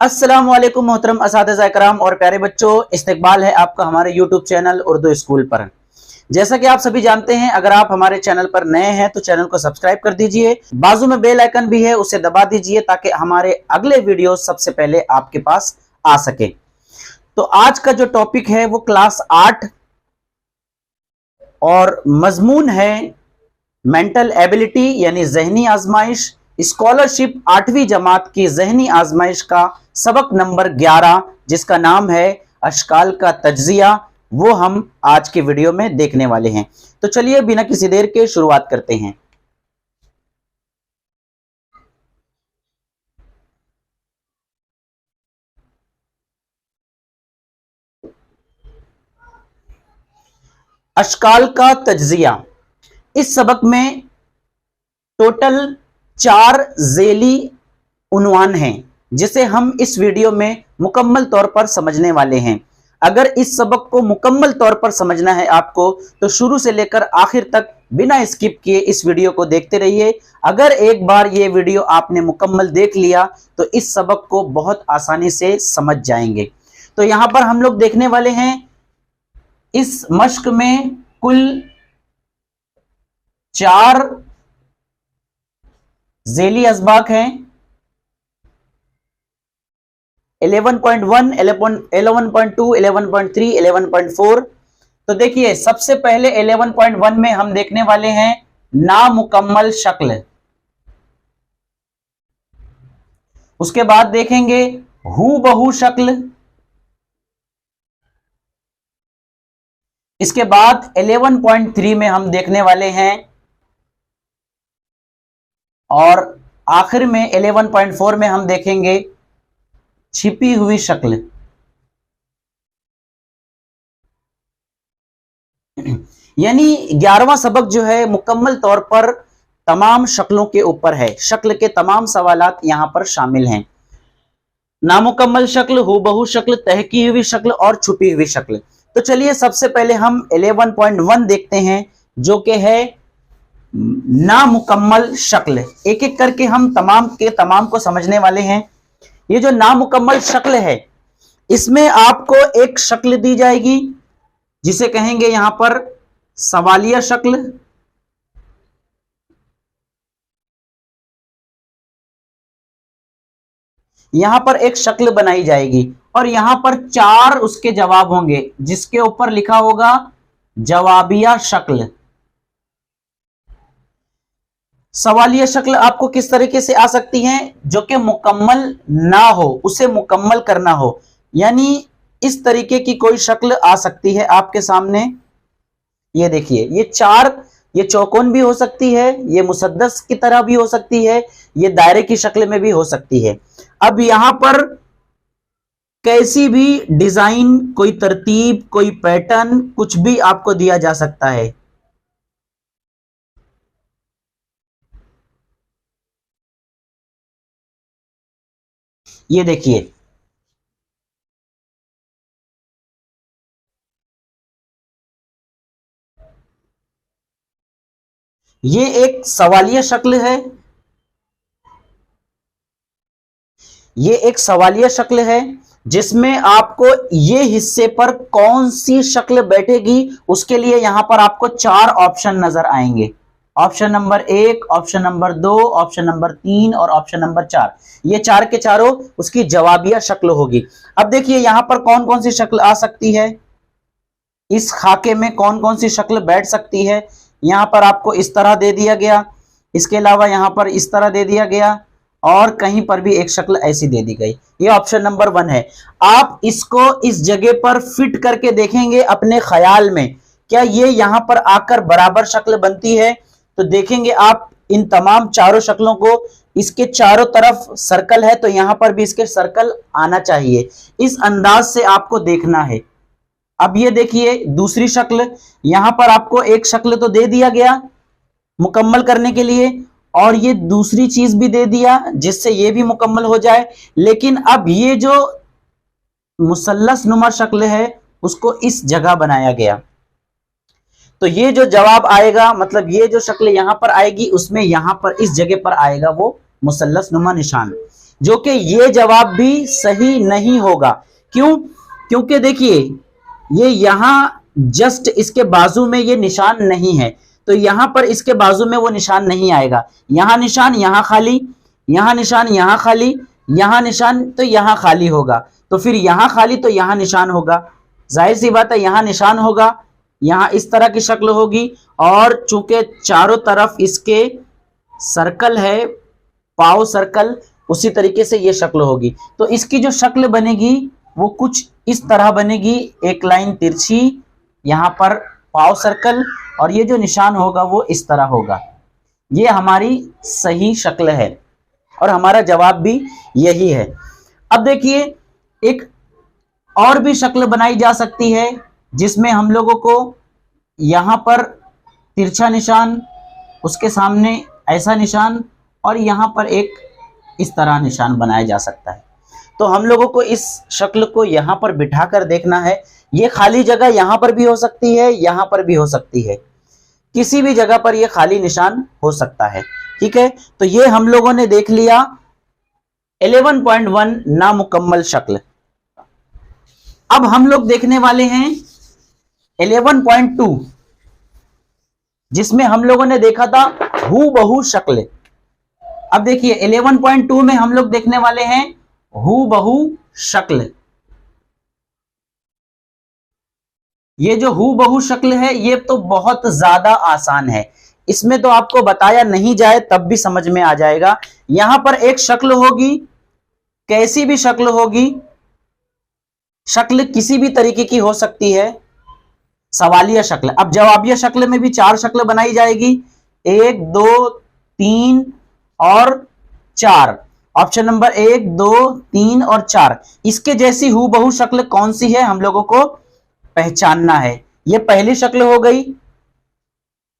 अस्सलाम वालेकुम मोहतरम असातिज़ा इकराम और प्यारे बच्चों, इस्तकबाल है आपका हमारे यूट्यूब चैनल उर्दू स्कूल पर। जैसा कि आप सभी जानते हैं, अगर आप हमारे चैनल पर नए हैं तो चैनल को सब्सक्राइब कर दीजिए। बाजू में बेल आइकन भी है, उसे दबा दीजिए ताकि हमारे अगले वीडियो सबसे पहले आपके पास आ सके। तो आज का जो टॉपिक है वो क्लास 8 और मजमून है मेंटल एबिलिटी यानी जहनी आजमाइश, स्कॉलरशिप 8वीं जमात की जहनी आजमाइश का सबक नंबर 11 जिसका नाम है अशकाल का तज्जिया, वो हम आज के वीडियो में देखने वाले हैं। तो चलिए बिना किसी देर के शुरुआत करते हैं। अशकाल का तज्जिया, इस सबक में टोटल 4 ज़ेली उन्वान हैं जिसे हम इस वीडियो में मुकम्मल तौर पर समझने वाले हैं। अगर इस सबक को मुकम्मल तौर पर समझना है आपको तो शुरू से लेकर आखिर तक बिना स्किप किए इस वीडियो को देखते रहिए। अगर एक बार ये वीडियो आपने मुकम्मल देख लिया तो इस सबक को बहुत आसानी से समझ जाएंगे। तो यहां पर हम लोग देखने वाले हैं, इस मश्क में कुल 4 ज़ेली असबाक हैं, 11.1, 11.2, 11.3, 11.4। तो देखिए सबसे पहले 11.1 में हम देखने वाले हैं नामुकम्मल शक्ल। उसके बाद देखेंगे हूबहू शक्ल। इसके बाद 11.3 में हम देखने वाले हैं और आखिर में 11.4 में हम देखेंगे छिपी हुई शक्ल। यानी 11वां सबक जो है मुकम्मल तौर पर तमाम शक्लों के ऊपर है। शक्ल के तमाम सवालात यहां पर शामिल हैं, नामुकम्मल शक्ल, हूबहू शक्ल, तहकी हुई शक्ल और छुपी हुई शक्ल। तो चलिए सबसे पहले हम 11.1 देखते हैं जो कि है नामुकम्मल शक्ल। एक एक करके हम तमाम के तमाम को समझने वाले हैं। ये जो नामुकम्मल शक्ल है इसमें आपको एक शक्ल दी जाएगी जिसे कहेंगे यहां पर सवालिया शक्ल। यहां पर एक शक्ल बनाई जाएगी और यहां पर 4 उसके जवाब होंगे जिसके ऊपर लिखा होगा जवाबिया शक्ल। सवालिया शक्ल आपको किस तरीके से आ सकती है, जो कि मुकम्मल ना हो उसे मुकम्मल करना हो। यानी इस तरीके की कोई शक्ल आ सकती है आपके सामने। ये देखिए ये 4, ये चौकोन भी हो सकती है, ये मुसद्दस की तरह भी हो सकती है, ये दायरे की शक्ल में भी हो सकती है। अब यहां पर कैसी भी डिजाइन, कोई तरतीब, कोई पैटर्न, कुछ भी आपको दिया जा सकता है। ये देखिए ये एक सवालिया शक्ल है। ये एक सवालिया शक्ल है जिसमें आपको ये हिस्से पर कौन सी शक्ल बैठेगी उसके लिए यहां पर आपको 4 ऑप्शन नजर आएंगे। Option number 1, option number 2, option number 3 और ऑप्शन नंबर 4। ये 4 के चारों उसकी जवाबिया शक्ल होगी। अब देखिए यहां पर कौन कौन सी शक्ल आ सकती है, इस खाके में कौन कौन सी शक्ल बैठ सकती है। यहां पर आपको इस तरह दे दिया गया, इसके अलावा यहां पर इस तरह दे दिया गया और कहीं पर भी एक शक्ल ऐसी दे दी गई। ये ऑप्शन नंबर 1 है। आप इसको इस जगह पर फिट करके देखेंगे अपने ख्याल में, क्या ये यहां पर आकर बराबर शक्ल बनती है। तो देखेंगे आप इन तमाम चारों शक्लों को, इसके चारों तरफ सर्कल है तो यहां पर भी इसके सर्कल आना चाहिए। इस अंदाज से आपको देखना है। अब ये देखिए दूसरी शक्ल, यहां पर आपको एक शक्ल तो दे दिया गया मुकम्मल करने के लिए और ये दूसरी चीज भी दे दिया जिससे ये भी मुकम्मल हो जाए। लेकिन अब ये जो मुसल्लस नुमा शक्ल है उसको इस जगह बनाया गया। तो ये जो जवाब आएगा, मतलब ये जो शक्ल यहां पर आएगी उसमें यहां पर इस जगह पर आएगा वो मुसल्लस नुमा निशान। जो कि ये जवाब भी सही नहीं होगा। क्यों? क्योंकि देखिए ये यहां जस्ट इसके बाजू में ये निशान नहीं है, तो यहां पर इसके बाजू में वो निशान नहीं आएगा। यहां निशान, यहां खाली, यहां निशान, यहां खाली, यहां निशान, तो यहां खाली होगा। तो फिर यहां खाली तो यहां निशान होगा, जाहिर सी बात है यहां निशान होगा, यहां इस तरह की शक्ल होगी। और चूंकि चारों तरफ इसके सर्कल है, पाव सर्कल, उसी तरीके से ये शक्ल होगी। तो इसकी जो शक्ल बनेगी वो कुछ इस तरह बनेगी, एक लाइन तिरछी, यहां पर पाव सर्कल, और ये जो निशान होगा वो इस तरह होगा। ये हमारी सही शक्ल है और हमारा जवाब भी यही है। अब देखिए एक और भी शक्ल बनाई जा सकती है जिसमें हम लोगों को यहां पर तिरछा निशान, उसके सामने ऐसा निशान, और यहां पर एक इस तरह निशान बनाया जा सकता है। तो हम लोगों को इस शक्ल को यहां पर बिठाकर देखना है। ये खाली जगह यहां पर भी हो सकती है, यहां पर भी हो सकती है, किसी भी जगह पर ये खाली निशान हो सकता है। ठीक है, तो ये हम लोगों ने देख लिया 11.1 नामुकम्मल शक्ल। अब हम लोग देखने वाले हैं 11.2, जिसमें हम लोगों ने देखा था हूबहू शक्ल। अब देखिए 11.2 में हम लोग देखने वाले हैं हूबहू शक्ल। ये जो हूबहू शक्ल है ये तो बहुत ज्यादा आसान है, इसमें तो आपको बताया नहीं जाए तब भी समझ में आ जाएगा। यहां पर एक शक्ल होगी, कैसी भी शक्ल होगी, शक्ल किसी भी तरीके की हो सकती है, सवालिया शक्ल। अब जवाबिया शक्ल में भी 4 शक्ल बनाई जाएगी, 1 2 3 और 4। ऑप्शन नंबर 1 2 3 और 4। इसके जैसी हूबहू शक्ल कौन सी है हम लोगों को पहचानना है। ये पहली शक्ल हो गई,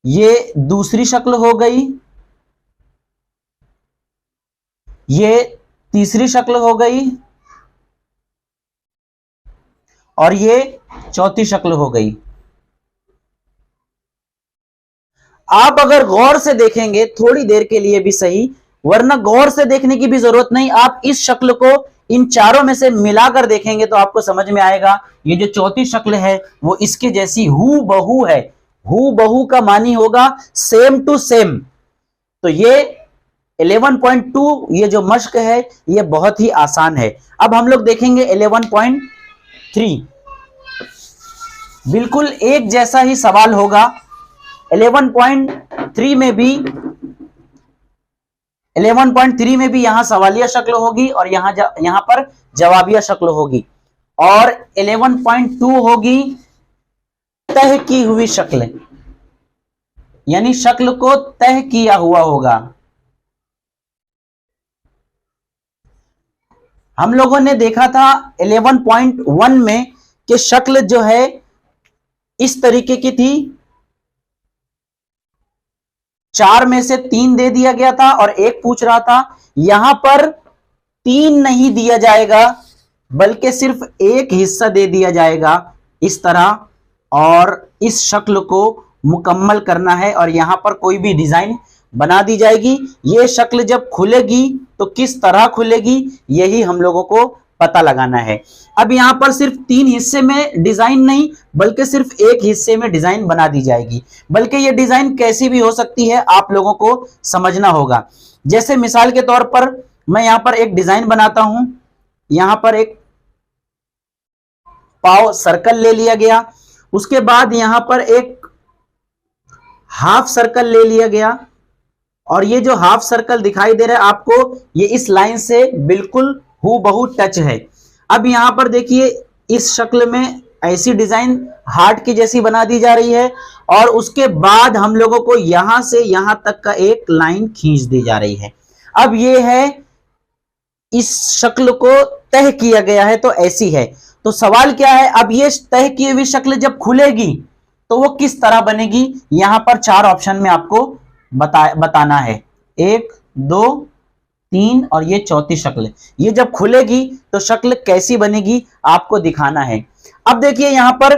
ये दूसरी शक्ल हो गई, ये तीसरी शक्ल हो गई, और ये चौथी शक्ल हो गई। आप अगर गौर से देखेंगे थोड़ी देर के लिए भी सही, वरना गौर से देखने की भी जरूरत नहीं, आप इस शक्ल को इन चारों में से मिलाकर देखेंगे तो आपको समझ में आएगा ये जो चौथी शक्ल है वो इसके जैसी हूबहू है। हूबहू का मानी होगा सेम टू सेम। तो ये 11.2 ये जो मश्क है ये बहुत ही आसान है। अब हम लोग देखेंगे 11.3, बिल्कुल एक जैसा ही सवाल होगा। 11.3 में भी यहां सवालिया शक्ल होगी और यहां पर जवाबिया शक्ल होगी, और 11.2 होगी तह की हुई शक्ल, यानी शक्ल को तह किया हुआ होगा। हम लोगों ने देखा था 11.1 में कि शक्ल जो है इस तरीके की थी, 4 में से 3 दे दिया गया था और 1 पूछ रहा था। यहां पर 3 नहीं दिया जाएगा बल्कि सिर्फ 1 हिस्सा दे दिया जाएगा इस तरह, और इस शक्ल को मुकम्मल करना है और यहां पर कोई भी डिजाइन बना दी जाएगी। ये शक्ल जब खुलेगी तो किस तरह खुलेगी यही हम लोगों को पता लगाना है। अब यहां पर सिर्फ 3 हिस्से में डिजाइन नहीं बल्कि सिर्फ 1 हिस्से में डिजाइन बना दी जाएगी, बल्कि ये डिजाइन कैसी भी हो सकती है आप लोगों को समझना होगा। जैसे मिसाल के तौर पर मैं यहां पर एक डिजाइन बनाता हूं, यहां पर एक पाव सर्कल ले लिया गया, उसके बाद यहां पर एक हाफ सर्कल ले लिया गया, और ये जो हाफ सर्कल दिखाई दे रहा है आपको, ये इस लाइन से बिल्कुल हूबहू टच है। अब यहां पर देखिए इस शक्ल में ऐसी डिजाइन हार्ट की जैसी बना दी जा रही है, और उसके बाद हम लोगों को यहां से यहां तक का एक लाइन खींच दी जा रही है। अब ये है, इस शक्ल को तह किया गया है तो ऐसी है। तो सवाल क्या है, अब ये तह की हुई शक्ल जब खुलेगी तो वो किस तरह बनेगी। यहां पर 4 ऑप्शन में आपको बताना है, 1 2 3 और ये चौथी शक्ल। ये जब खुलेगी तो शक्ल कैसी बनेगी आपको दिखाना है। अब देखिए यहां पर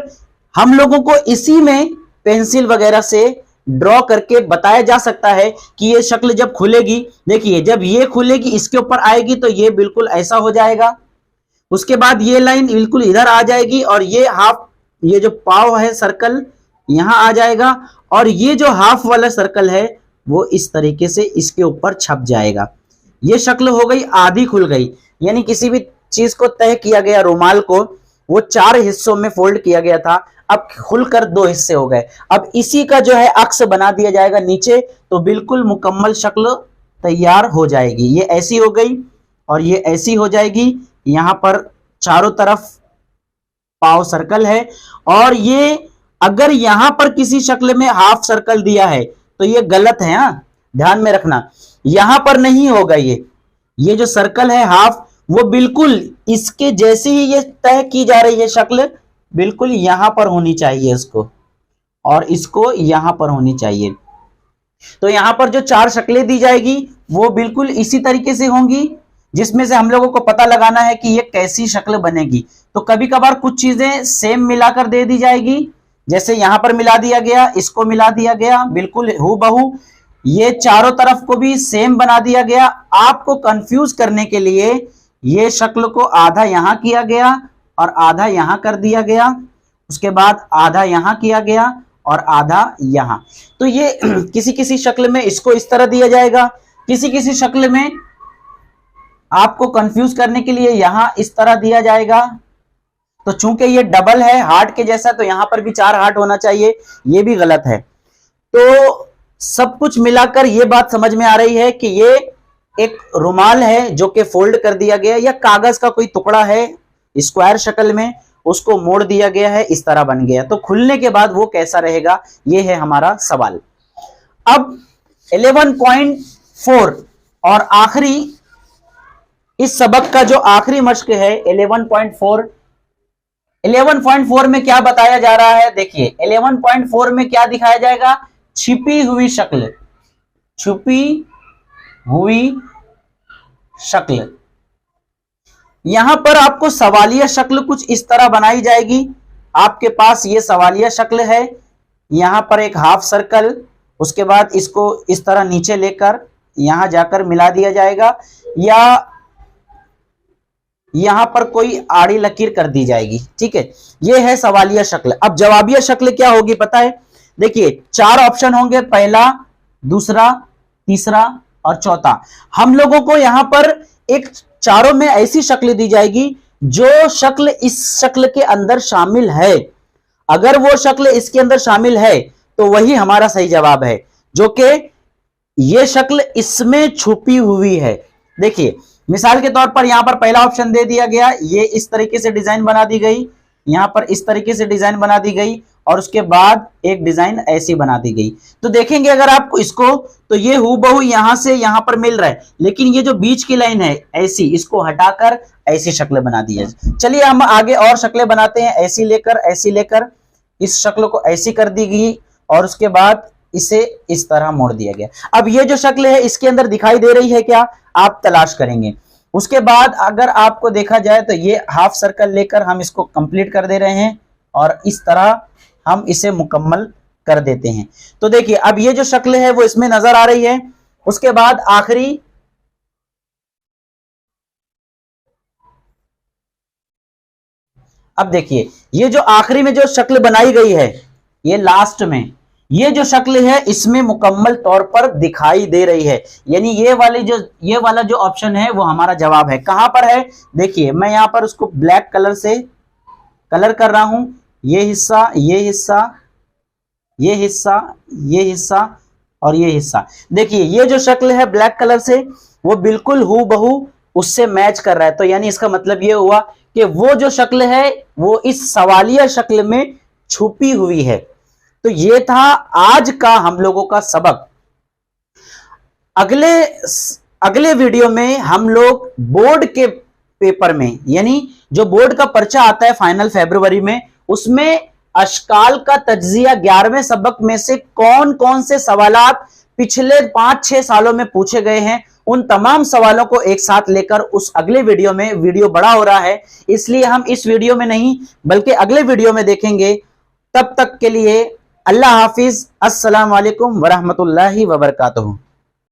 हम लोगों को इसी में पेंसिल वगैरह से ड्रॉ करके बताया जा सकता है कि ये शक्ल जब खुलेगी, देखिए जब ये खुलेगी इसके ऊपर आएगी तो ये बिल्कुल ऐसा हो जाएगा, उसके बाद ये लाइन बिल्कुल इधर आ जाएगी और ये हाफ, ये जो पाव है सर्कल यहां आ जाएगा और ये जो हाफ वाला सर्कल है वो इस तरीके से इसके ऊपर छप जाएगा। ये शक्ल हो गई आधी खुल गई, यानी किसी भी चीज को तय किया गया, रुमाल को वो 4 हिस्सों में फोल्ड किया गया था, अब खुलकर 2 हिस्से हो गए। अब इसी का जो है अक्स बना दिया जाएगा नीचे, तो बिल्कुल मुकम्मल शक्ल तैयार हो जाएगी। ये ऐसी हो गई और ये ऐसी हो जाएगी। यहां पर चारों तरफ पाव सर्कल है और ये अगर यहां पर किसी शक्ल में हाफ सर्कल दिया है तो ये गलत है, हाँ ध्यान में रखना, यहां पर नहीं होगा। ये जो सर्कल है हाफ, वो बिल्कुल इसके जैसे ही ये तय की जा रही है शक्ल, बिल्कुल यहां पर होनी चाहिए इसको, और इसको यहां पर होनी चाहिए। तो यहां पर जो 4 शक्लें दी जाएगी वो बिल्कुल इसी तरीके से होंगी, जिसमें से हम लोगों को पता लगाना है कि ये कैसी शक्ल बनेगी। तो कभी कभार कुछ चीजें सेम मिलाकर दे दी जाएगी, जैसे यहां पर मिला दिया गया, इसको मिला दिया गया, बिल्कुल हूबहू ये चारों तरफ को भी सेम बना दिया गया। आपको कंफ्यूज करने के लिए ये शक्ल को आधा यहां किया गया और आधा यहां कर दिया गया, उसके बाद आधा यहां किया गया और आधा यहां। तो ये किसी किसी शक्ल में इसको इस तरह दिया जाएगा, किसी किसी शक्ल में आपको कंफ्यूज करने के लिए यहां इस तरह दिया जाएगा। तो चूंकि ये डबल है हार्ट के जैसा, तो यहां पर भी 4 हार्ट होना चाहिए, ये भी गलत है। तो सब कुछ मिलाकर ये बात समझ में आ रही है कि ये एक रुमाल है जो कि फोल्ड कर दिया गया, या कागज का कोई टुकड़ा है स्क्वायर शक्ल में, उसको मोड़ दिया गया है, इस तरह बन गया। तो खुलने के बाद वो कैसा रहेगा, ये है हमारा सवाल। अब 11.4 और आखिरी, इस सबक का जो आखिरी मश्क है 11.4, 11.4 में क्या बताया जा रहा है, देखिए 11.4 में क्या दिखाया जाएगा, छिपी हुई शक्ल, छुपी हुई शक्ल। यहां पर आपको सवालिया शक्ल कुछ इस तरह बनाई जाएगी। आपके पास ये सवालिया शक्ल है, यहां पर एक हाफ सर्कल, उसके बाद इसको इस तरह नीचे लेकर यहां जाकर मिला दिया जाएगा, या यहां पर कोई आड़ी लकीर कर दी जाएगी। ठीक है, ये है सवालिया शक्ल। अब जवाबिया शक्ल क्या होगी पता है, देखिए 4 ऑप्शन होंगे, पहला, दूसरा, तीसरा और चौथा। हम लोगों को यहां पर एक चारों में ऐसी शक्ल दी जाएगी जो शक्ल इस शक्ल के अंदर शामिल है। अगर वो शक्ल इसके अंदर शामिल है तो वही हमारा सही जवाब है, जो कि ये शक्ल इसमें छुपी हुई है। देखिए मिसाल के तौर पर यहां पर पहला ऑप्शन दे दिया गया, ये इस तरीके से डिजाइन बना दी गई, यहां पर इस तरीके से डिजाइन बना दी गई और उसके बाद एक डिजाइन ऐसी बना दी गई। तो देखेंगे अगर आप इसको, तो ये हूबहू यहां से यहां पर मिल रहा है, लेकिन ये जो बीच की लाइन है ऐसी, इसको हटाकर ऐसी शक्ल बना दी है। चलिए हम आगे और शक्लें बनाते हैं, ऐसी लेकर इस शक्ल को ऐसी कर दी गई और उसके बाद इसे इस तरह मोड़ दिया गया। अब ये जो शक्ल है इसके अंदर दिखाई दे रही है क्या, आप तलाश करेंगे। उसके बाद अगर आपको देखा जाए तो ये हाफ सर्कल लेकर हम इसको कंप्लीट कर दे रहे हैं और इस तरह हम इसे मुकम्मल कर देते हैं। तो देखिए अब ये जो शक्ल है वो इसमें नजर आ रही है। उसके बाद आखिरी, अब देखिए ये जो आखिरी में जो शक्ल बनाई गई है, ये लास्ट में ये जो शक्ल है इसमें मुकम्मल तौर पर दिखाई दे रही है, यानी ये वाला जो ऑप्शन है वो हमारा जवाब है। कहां पर है, देखिए मैं यहां पर उसको ब्लैक कलर से कलर कर रहा हूं, ये हिस्सा, ये हिस्सा, ये हिस्सा, ये हिस्सा और ये हिस्सा। देखिए ये जो शक्ल है ब्लैक कलर से वो बिल्कुल हूबहू उससे मैच कर रहा है। तो यानी इसका मतलब ये हुआ कि वो जो शक्ल है वो इस सवालिया शक्ल में छुपी हुई है। तो ये था आज का हम लोगों का सबक। अगले वीडियो में हम लोग बोर्ड के पेपर में, यानी जो बोर्ड का पर्चा आता है फाइनल फरवरी में, उसमें अशकाल का तज्जिया 11वें सबक में से कौन कौन से सवालात पिछले 5-6 सालों में पूछे गए हैं, उन तमाम सवालों को एक साथ लेकर उस अगले वीडियो में, वीडियो बड़ा हो रहा है इसलिए हम इस वीडियो में नहीं बल्कि अगले वीडियो में देखेंगे। तब तक के लिए अल्लाह हाफिज। अस्सलाम वालेकुम वरहमतुल्लाहि वबरकातुहू।